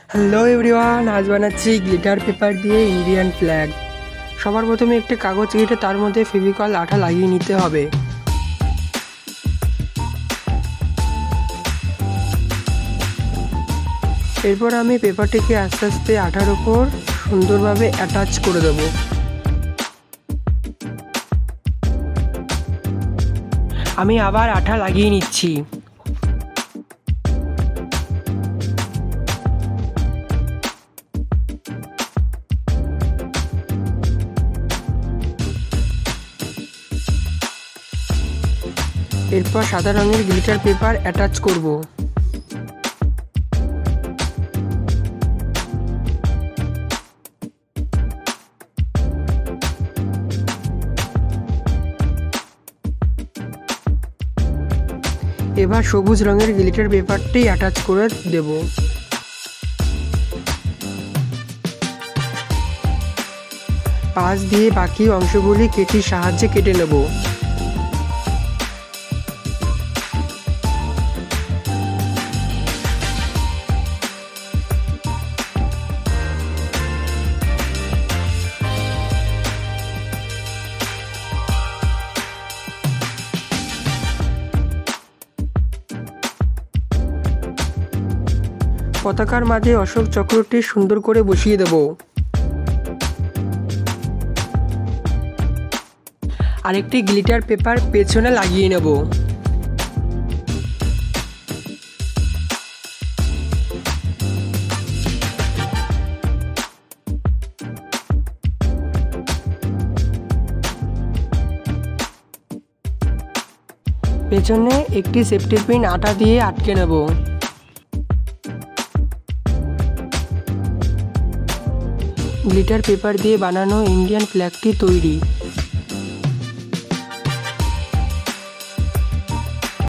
Hello everyone, আজ বানাচ্ছি glitter paper দিয়ে ইন্ডিয়ান ফ্ল্যাগ। সবার প্রথমে একটি কাগজ কেটে তার মধ্যে ফেভিকল আঠা লাগিয়ে নিতে হবে। এরপর আমি পেপারটিকে আস্তে আস্তে আঠার উপর সুন্দরভাবে অ্যাটাচ করে দেব। আমি আবার আঠা লাগিয়ে নিচ্ছি। এরপর সাদা রঙের গ্লিটার পেপার অ্যাটাচ করব। এবার সবুজ রঙের গ্লিটার পেপারটি অ্যাটাচ করে দেব। পাশ দিয়ে বাকি অংশগুলি কেচির সাহায্যে কেটে নেব। পতাকার মাঝে অশোক চক্রটি সুন্দর করে বসিয়ে দেব। আরেকটি গ্লিটার পেপার পেছনে লাগিয়ে নেব। পেছনে একটি সেফটি পিন আঠা দিয়ে আটকে নেব। গ্লিটার পেপার দিয়ে বানানো ইন্ডিয়ান ফ্ল্যাগটি তৈরি।